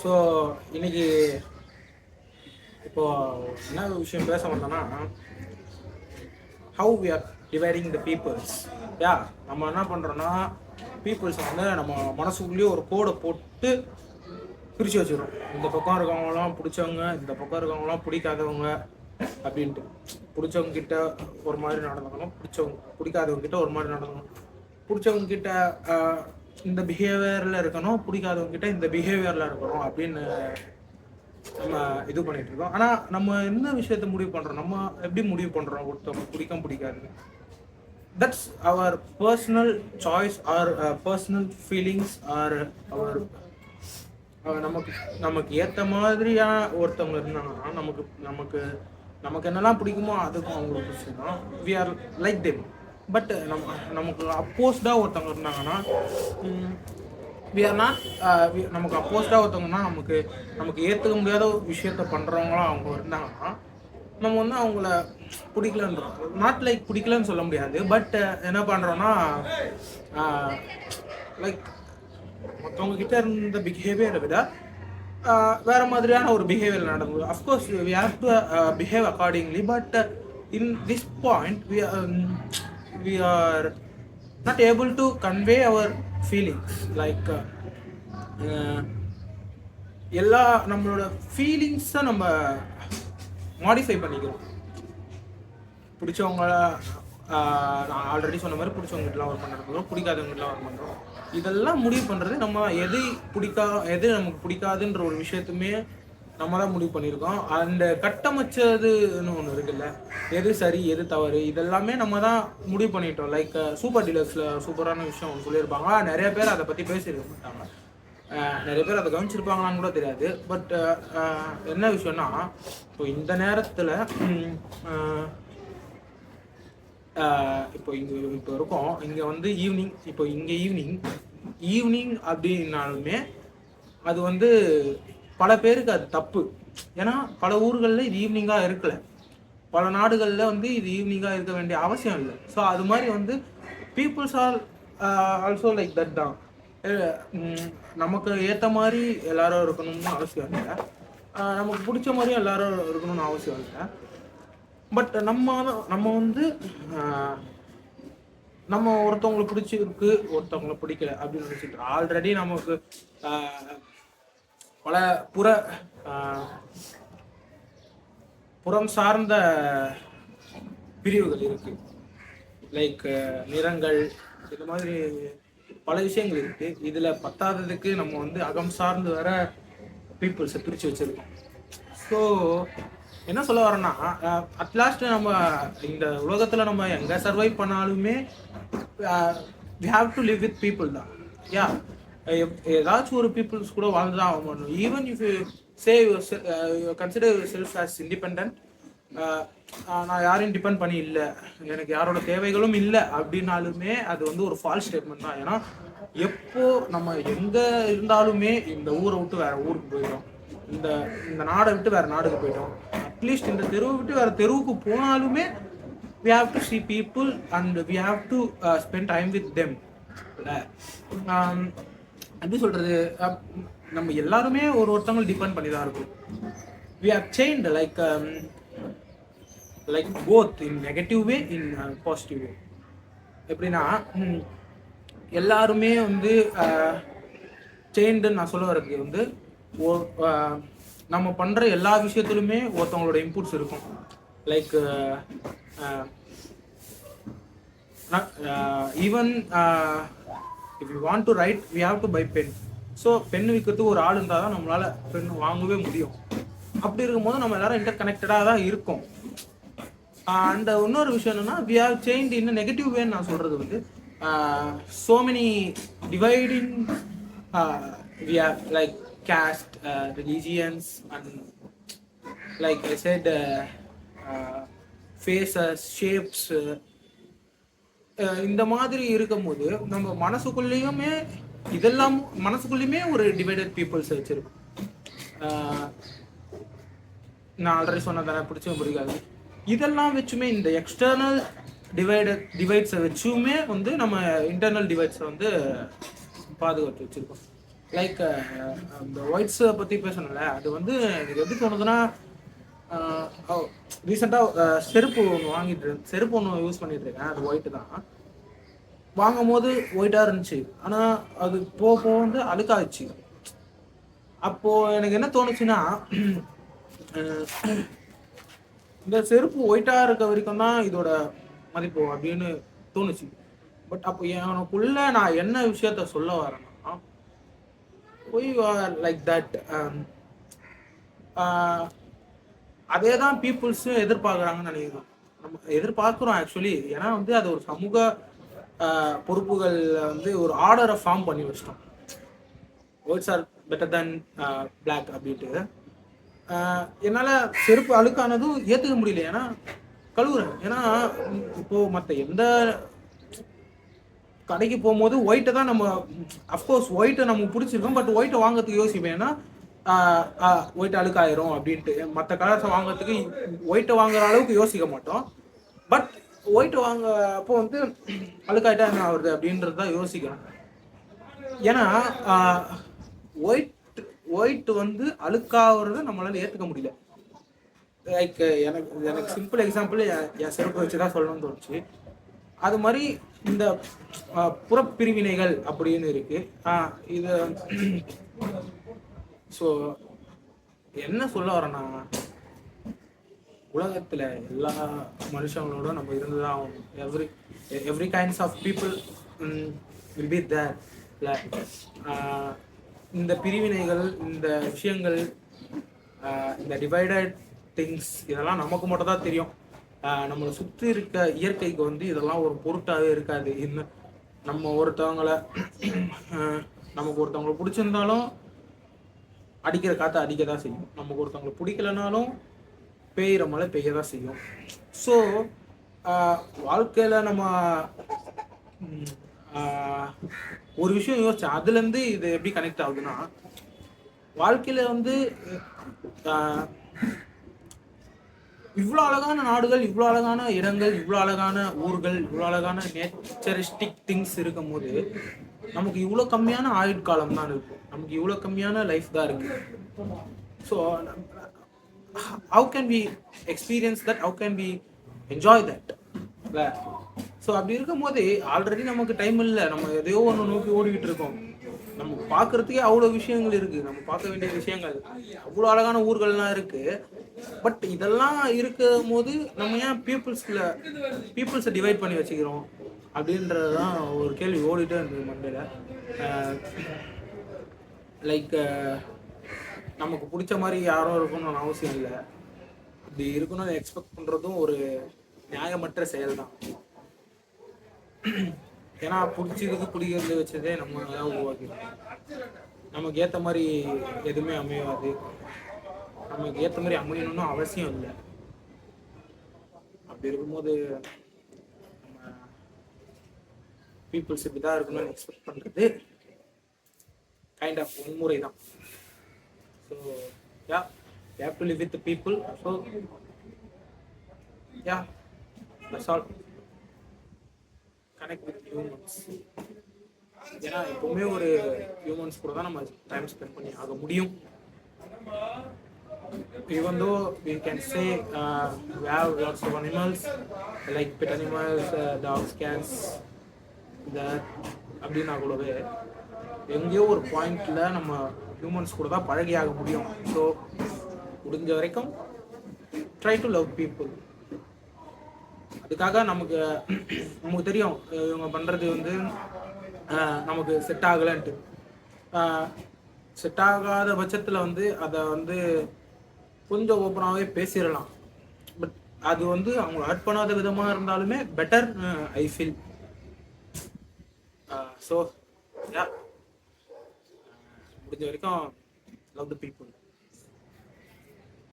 So இன்னைக்கு இப்போ என்ன விஷயம் பேச வந்தோம்னா, how we are dividing the peoples. Yeah, நம்ம என்ன பண்ணுறோன்னா, பீப்புள்ஸை வந்து நம்ம மனசுக்குள்ளேயே ஒரு கோடை போட்டு பிரித்து வச்சுக்கிறோம். இந்த பக்கம் இருக்கவங்களாம் பிடிச்சவங்க, இந்த பக்கம் இருக்கவங்களாம் பிடிக்காதவங்க அப்படின்ட்டு. பிடிச்சவங்க கிட்ட ஒரு மாதிரி நடந்துக்கணும், பிடிக்காதவங்க கிட்ட ஒரு மாதிரி நடந்துக்கணும். பிடிச்சவங்க கிட்ட இந்த பிஹேவியரில் இருக்கணும், பிடிக்காதவங்க கிட்ட இந்த பிஹேவியரில் இருக்கணும் அப்படின்னு நம்ம இது பண்ணிட்டு இருக்கோம். ஆனால் நம்ம என்ன விஷயத்த முடிவு பண்ணுறோம், நம்ம எப்படி முடிவு பண்ணுறோம் ஒருத்தவங்க பிடிக்காது. That's our personal choice or personal feelings or அவர் நமக்கு ஏற்ற மாதிரியான ஒருத்தவங்க இருந்தாங்கன்னா நமக்கு என்னெல்லாம் பிடிக்குமோ அதுக்கும் அவங்களுக்கு பிடிச்சிருந்தோம். We are like them. But நமக்கு அப்போஸ்டாக ஒருத்தவங்க இருந்தாங்கன்னா, வி ஆர் நாட் நமக்கு அப்போஸ்டாக ஒருத்தவங்கன்னா நமக்கு ஏற்றுக்க முடியாத விஷயத்த பண்ணுறவங்களாம் அவங்க இருந்தாங்கன்னா நம்ம வந்து அவங்கள பிடிக்கலன்றோம். நாட் லைக் பிடிக்கலன்னு சொல்ல முடியாது, பட் என்ன பண்ணுறோன்னா, லைக் மற்றவங்க கிட்ட இருந்த பிஹேவியரை விட வேற மாதிரியான ஒரு பிஹேவியர் நடந்தது. Of course we have to behave accordingly, but in this point we are not able to convey our feelings. Like எல்லா நம்மளோட ஃபீலிங்ஸை நம்ம மாடிஃபை பண்ணிக்கிறோம். பிடிச்சவங்க நான் ஆல்ரெடி சொன்ன மாதிரி பிடிச்சவங்ககிட்டலாம் ஒர்க் பண்ணுறோம், பிடிக்காதவங்ககிட்டலாம் ஒர்க் பண்ணுறோம். இதெல்லாம் முடிவு பண்ணுறது நம்ம எது நமக்கு பிடிக்காதுன்ற ஒரு விஷயத்துமே நம்ம தான் முடிவு பண்ணியிருக்கோம். அந்த கட்டமைச்சதுன்னு ஒன்று இருக்குல்ல, எது சரி எது தவறு இதெல்லாமே நம்ம தான் முடிவு பண்ணிட்டோம். லைக் சூப்பர் டீலக்ஸில் சூப்பரான விஷயம் ஒன்று சொல்லியிருப்பாங்க. நிறைய பேர் அதை பற்றி பேசியிருக்க மாட்டாங்க, நிறைய பேர் அதை கவனிச்சிருப்பாங்களான்னு கூட தெரியாது. பட் என்ன விஷயம்னா, இப்போ இந்த நேரத்தில் இப்போ இருக்கோம், இங்கே வந்து ஈவினிங், இப்போ இங்கே ஈவினிங் அப்படின்னாலுமே அது வந்து பல பேருக்கு அது தப்பு. ஏன்னா பல ஊர்களில் இது ஈவினிங்காக இருக்கல, பல நாடுகளில் வந்து இது ஈவினிங்காக இருக்க வேண்டிய அவசியம் இல்லை. ஸோ அது மாதிரி வந்து peoples are also like that தான். நமக்கு ஏற்ற மாதிரி எல்லாரும் இருக்கணும்னு அவசியம் இல்லை, நமக்கு பிடிச்ச மாதிரியும் எல்லாரும் இருக்கணும்னு அவசியம் இல்லை. பட் நம்ம வந்து நம்ம ஒருத்தவங்களுக்கு பிடிச்சிருக்கு, ஒருத்தவங்களை பிடிக்கல அப்படின்னு நினச்சிட்டு ஆல்ரெடி நமக்கு பல புறம் சார்ந்த பிரிவுகள் இருக்கு. லைக் நிறங்கள், இந்த மாதிரி பல விஷயங்கள் இருக்கு. இதுல பத்தாததுக்கு நம்ம வந்து அகம் சார்ந்து வர பீப்புள்ஸை பிரிச்சு வச்சிருக்கோம். ஸோ என்ன சொல்ல வரோன்னா, அட்லாஸ்ட் நம்ம இந்த உலகத்துல நம்ம எங்க சர்வைவ் பண்ணாலுமே we have to live with people தான். யா, ஏதாச்சும் ஒரு பீப்புள்ஸ் கூட வாழ்ந்துதான் ஆகணும். Even if you say consider your self as independent, நான் யாரையும் டிபெண்ட் பண்ணி இல்லை, எனக்கு யாரோட தேவைகளும் இல்லை அப்படின்னாலுமே அது வந்து ஒரு ஃபால்ஸ் ஸ்டேட்மெண்ட் தான். ஏன்னா எப்போ நம்ம எங்கே இருந்தாலுமே இந்த ஊரை விட்டு வேற ஊருக்கு போயிடும், இந்த நாடை விட்டு வேற நாடுக்கு போயிட்டோம், அட்லீஸ்ட் இந்த தெருவை விட்டு வேற தெருவுக்கு போனாலுமே we have to see people and we have to spend time with them. எப்படி சொல்றது, நம்ம எல்லாருமே ஒருத்தவங்க டிபெண்ட் பண்ணி தான் இருக்கும். we have changed like both in negative way in positive way. எப்படின்னா எல்லாருமே வந்து சேஞ்சுன்னு நான் சொல்ல வரது வந்து நம்ம பண்ற எல்லா விஷயத்துலையுமே ஒருத்தவங்களோட இன்புட்ஸ் இருக்கும். Like even if you want to write we have to buy pen. So pen விற்கிறதுக்கு ஒரு ஆள் இருந்தால் தான் நம்மளால் பென் வாங்கவே முடியும். அப்படி இருக்கும்போது நம்ம எல்லாரும் இன்டர் கனெக்டடாக தான் இருக்கோம். அந்த இன்னொரு விஷயம் என்னன்னா, we have change in negative வேன்னு நான் சொல்கிறது வந்து so many dividing we have like caste, religions and like I said faces, shapes, இந்த மாதிரி இருக்கும்போது நம்ம மனசுக்குள்ளேயுமே ஒரு டிவைடட் பீப்புள்ஸ் வச்சிருக்கோம். நான் ஆல்ரெடி சொன்னதானே பிடிச்சவங்க பிடிக்காது, இதெல்லாம் வச்சுமே இந்த எக்ஸ்டர்னல் டிவைட்ஸை வச்சுமே வந்து நம்ம இன்டர்னல் டிவைட்ஸை வந்து பாதுகாத்து வச்சிருக்கோம். லைக் அந்த ஒயிட்ஸை பற்றி பேசணும்ல, அது வந்து எனக்கு எப்படி தோணுதுன்னா, ரீசெண்டாக செருப்பு ஒன்று செருப்பு ஒன்று யூஸ் பண்ணிட்டு இருக்கேன். அது ஒயிட்டு தான். வாங்கும் போது ஒயிட்டாக இருந்துச்சு, ஆனால் அது போக போக வந்து அழுக்காச்சு. அப்போது எனக்கு என்ன தோணுச்சுன்னா, இந்த செருப்பு ஒயிட்டாக இருக்க வரைக்கும் தான் இதோட மதிப்பு அப்படின்னு தோணுச்சு. பட் அப்போ எனக்குள்ள நான் என்ன விஷயத்த சொல்ல வரேன்னா, ஒய் லைக் தட், அதே தான் பீப்புள்ஸும் எதிர்பார்க்குறாங்கன்னு நினைக்கிறோம். நம்ம எதிர்பார்க்குறோம் ஆக்சுவலி. ஏன்னா வந்து அது ஒரு சமூக பொறுப்புகள் வந்து ஒரு ஆர்டரை ஃபார்ம் பண்ணி வச்சிட்டோம். Whites are better than black அப்படின்ட்டு. என்னால் செருப்பு அழுக்கானதும் ஏற்றுக்க முடியல. ஏன்னா கழுவுறேன். ஏன்னா இப்போது மற்ற எந்த கடைக்கு போகும்போது ஒயிட்டை தான் நம்ம, அஃப்கோர்ஸ் ஒயிட்டை நமக்கு பிடிச்சிருக்கோம், பட் ஒயிட்டை வாங்குறதுக்கு யோசிப்பேன். ஏன்னா ஒயிட் அழுக்காயிரும் அப்படின்ட்டு. மற்ற கலர்ஸை வாங்குறதுக்கு ஒயிட்டை வாங்குற அளவுக்கு யோசிக்க மாட்டோம். பட் ஒயிட்டை வாங்க அப்போ வந்து அழுக்காயிட்டா என்ன ஆகுது அப்படின்றது தான் யோசிக்கிறோம். ஏன்னா ஒயிட் வந்து அழுக்காகிறத நம்மளால ஏற்றுக்க முடியல. லைக் எனக்கு சிம்பிள் எக்ஸாம்பிள் என் செருப்பு வச்சு தான் சொல்லணும்னு தோணுச்சு. அது மாதிரி இந்த புறப்பிரிவினைகள் அப்படின்னு இருக்கு. இது ஸோ என்ன சொல்ல வரேன்னா, உலகத்தில் எல்லா மனுஷங்களோட நம்ம இருந்துதான் ஆகணும். Every kinds of people will be there. இந்த பிரிவினைகள், இந்த விஷயங்கள், இந்த டிவைடட் திங்ஸ், இதெல்லாம் நமக்கு மட்டும் தான் தெரியும். நம்மளை சுற்றி இருக்க இயற்கைக்கு வந்து இதெல்லாம் ஒரு பொருட்டாகவே இருக்காது. இன்னும் நம்ம ஒருத்தவங்களை நமக்கு ஒருத்தவங்களை பிடிச்சிருந்தாலும் அடிக்கிற காற்றை அடிக்க தான் செய்யும். நமக்கு ஒருத்தவங்களை பிடிக்கலனாலும் பெய்கிற மழை பெய்ய தான் செய்யும். ஸோ வாழ்க்கையில் நம்ம ஒரு விஷயம் யோசிச்சேன். அதுலேருந்து இது எப்படி கனெக்ட் ஆகுதுன்னா, வாழ்க்கையில் வந்து இவ்வளோ அழகான நாடுகள், இவ்வளோ அழகான இடங்கள், இவ்வளோ அழகான ஊர்கள், இவ்வளோ அழகான நேச்சரிஸ்டிக் திங்ஸ் இருக்கும் போது நமக்கு இவ்வளோ கம்மியான ஆயுட்காலம் தான் இருக்கும். நமக்கு இவ்வளோ கம்மியான லைஃப் தான் இருக்கு. So how can we experience that? How can we enjoy that? So அப்படி இருக்கும் போது ஆல்ரெடி நமக்கு டைம் இல்லை. நம்ம எதையோ ஒன்று நோக்கி ஓடிக்கிட்டு இருக்கோம். நம்ம பார்க்கறதுக்கே அவ்வளோ விஷயங்கள் இருக்குது. நம்ம பார்க்க வேண்டிய விஷயங்கள், அவ்வளோ அழகான ஊர்கள்லாம் இருக்குது. பட் இதெல்லாம் இருக்கும் போது நம்ம ஏன் பீப்புள்ஸை டிவைட் பண்ணி வச்சுக்கிறோம் அப்படின்றது தான் ஒரு கேள்வி ஓடிட்டே இருந்தது மண்டையில். லைக் நமக்கு பிடிச்ச மாதிரி யாரும் இருக்கணும்னு அவசியம் இல்லை. அப்படி இருக்கணும்னு எக்ஸ்பெக்ட் பண்ணுறதும் ஒரு நியாயமற்ற செயல் தான். ஏன்னா பிடிக்கிறது வச்சதே நம்ம தான் உருவாக்கிடும். நமக்கு ஏற்ற மாதிரி எதுவுமே அமையாது. நமக்கு ஏற்ற மாதிரி அமையணும்னு அவசியம் இல்லை. அப்படி இருக்கும்போது நம்ம பீப்புள்ஸ் இப்படி தான் இருக்கணும்னு எக்ஸ்பெக்ட் பண்ணுறது கைண்ட் ஆஃப் வன்முறை தான். So yeah, you have to live with the people. So yeah, that's all. Connect with humans. ஏன்னா எப்பவுமே ஒரு ஹியூமன்ஸ் கூட தான் நம்ம டைம் ஸ்பெண்ட் பண்ணி ஆக முடியும். Even though we can say we have lots of animals like pet animals, dogs, cats, that அப்படின்னா கூடவே எங்கேயோ ஒரு பாயிண்ட்ல நம்ம ஹியூமன்ஸ் கூட தான் பழகி ஆக முடியும். ஸோ முடிஞ்ச வரைக்கும் ட்ரை டு லவ் பீப்புள். அதுக்காக நமக்கு தெரியும் இவங்க பண்ணுறது வந்து நமக்கு செட் ஆகலைன்ட்டு. செட் ஆகாத பட்சத்தில் வந்து அதை வந்து கொஞ்சம் ஓப்பனாகவே பேசிடலாம். பட் அது வந்து அவங்க ஹர்ட் பண்ணாத விதமாக இருந்தாலுமே better I feel. So yeah, முடிஞ்ச வரைக்கும் லவ் த பீப்புள்.